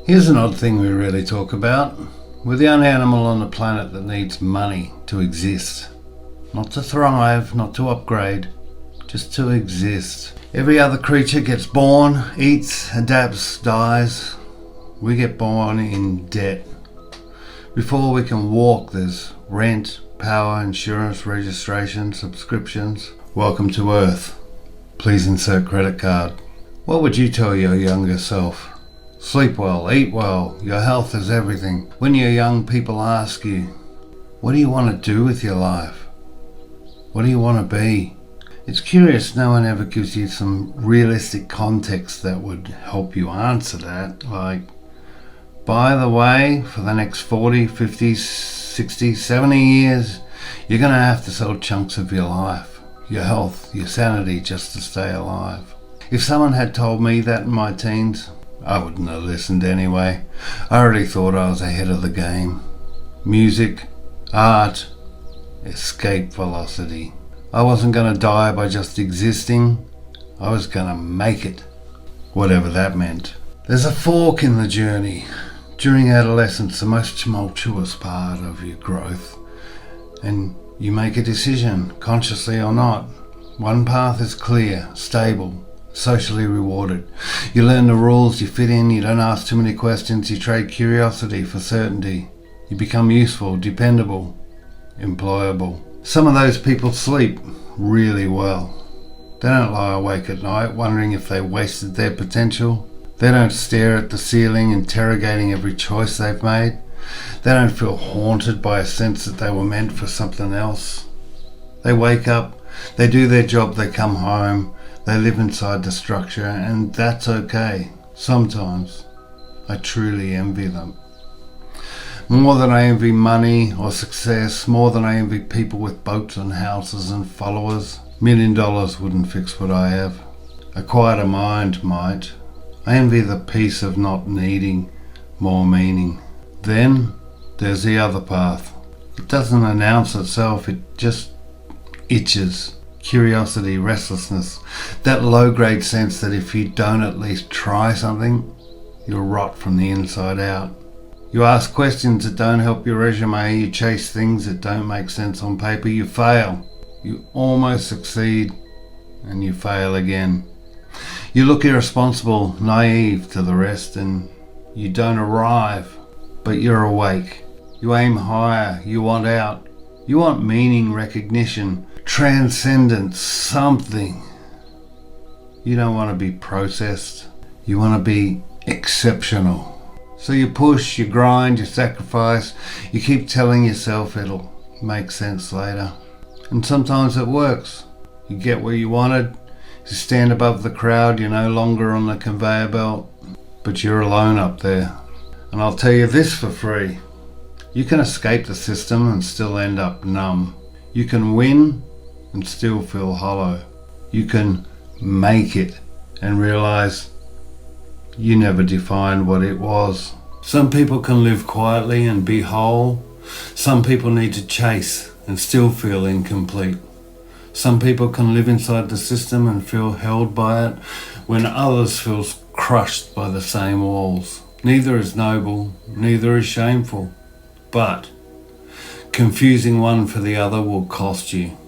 Here's an odd thing we rarely talk about. We're the only animal on the planet that needs money to exist. Not to thrive, not to upgrade, just to exist. Every other creature gets born, eats, adapts, dies. We get born in debt. Before we can walk, there's rent, power, insurance, registration, subscriptions. Welcome to Earth. Please insert credit card. What would you tell your younger self? Sleep well, eat well, your health is everything. When you're young, people ask you, what do you want to do with your life? What do you want to be? It's curious, no one ever gives you some realistic context that would help you answer that. Like, by the way, for the next 40, 50, 60, 70 years, you're going to have to sell chunks of your life, your health, your sanity, just to stay alive. If someone had told me that in my teens, I wouldn't have listened anyway. I already thought I was ahead of the game. Music, art, escape velocity. I wasn't going to die by just existing. I was going to make it, whatever that meant. There's a fork in the journey. During adolescence, the most tumultuous part of your growth. And you make a decision, consciously or not. One path is clear, stable, socially rewarded. You learn the rules, you fit in, you don't ask too many questions, you trade curiosity for certainty. You become useful, dependable, employable. Some of those people sleep really well. They don't lie awake at night wondering if they wasted their potential. They don't stare at the ceiling interrogating every choice they've made. They don't feel haunted by a sense that they were meant for something else. They wake up, they do their job, they come home. They live inside the structure, and that's okay. Sometimes I truly envy them. More than I envy money or success, more than I envy people with boats and houses and followers. $1 million wouldn't fix what I have. A quieter mind might. I envy the peace of not needing more meaning. Then there's the other path. It doesn't announce itself, it just itches. Curiosity, restlessness, that low-grade sense that if you don't at least try something, you'll rot from the inside out. You ask questions that don't help your resume, you chase things that don't make sense on paper, you fail. You almost succeed, and you fail again. You look irresponsible, naive to the rest, and you don't arrive, but you're awake. You aim higher, you want out. You want meaning, recognition, transcendence, something. You don't want to be processed. You want to be exceptional. So you push, you grind, you sacrifice. You keep telling yourself it'll make sense later. And sometimes it works. You get where you wanted. You stand above the crowd. You're no longer on the conveyor belt. But you're alone up there. And I'll tell you this for free. You can escape the system and still end up numb. You can win and still feel hollow. You can make it and realize you never defined what it was. Some people can live quietly and be whole. Some people need to chase and still feel incomplete. Some people can live inside the system and feel held by it when others feel crushed by the same walls. Neither is noble, neither is shameful. But confusing one for the other will cost you.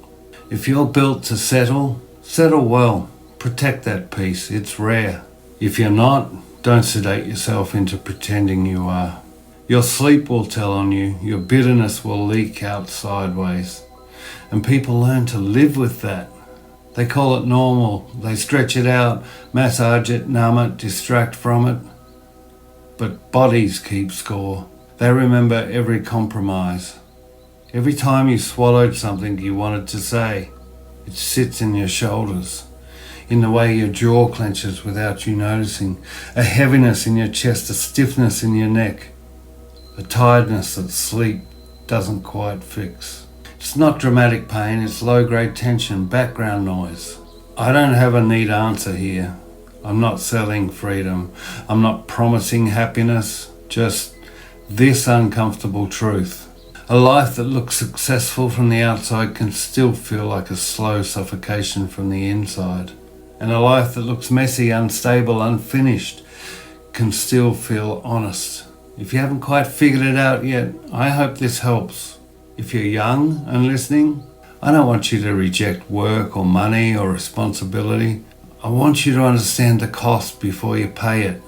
If you're built to settle, settle well. Protect that peace, it's rare. If you're not, don't sedate yourself into pretending you are. Your sleep will tell on you, your bitterness will leak out sideways. And people learn to live with that. They call it normal, they stretch it out, massage it, numb it, distract from it. But bodies keep score. They remember every compromise. Every time you swallowed something you wanted to say, it sits in your shoulders, in the way your jaw clenches without you noticing, a heaviness in your chest, a stiffness in your neck, a tiredness that sleep doesn't quite fix. It's not dramatic pain, it's low-grade tension, background noise. I don't have a neat answer here. I'm not selling freedom. I'm not promising happiness, just this uncomfortable truth. A life that looks successful from the outside can still feel like a slow suffocation from the inside. And a life that looks messy, unstable, unfinished can still feel honest. If you haven't quite figured it out yet, I hope this helps. If you're young and listening, I don't want you to reject work or money or responsibility. I want you to understand the cost before you pay it.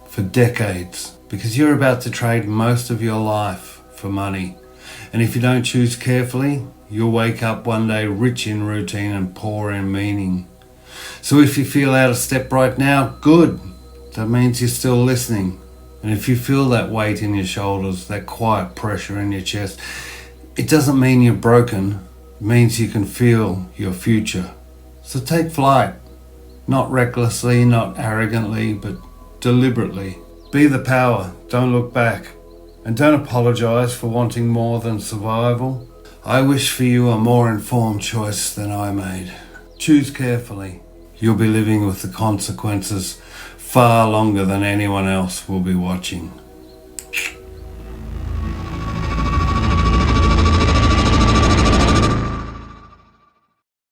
For decades. Because you're about to trade most of your life for money. And if you don't choose carefully, you'll wake up one day rich in routine and poor in meaning. So if you feel out of step right now, good. That means you're still listening. And if you feel that weight in your shoulders, that quiet pressure in your chest, it doesn't mean you're broken. It means you can feel your future. So take flight. Not recklessly, not arrogantly, but deliberately. Be the power. Don't look back. And don't apologize for wanting more than survival. I wish for you a more informed choice than I made. Choose carefully. You'll be living with the consequences far longer than anyone else will be watching.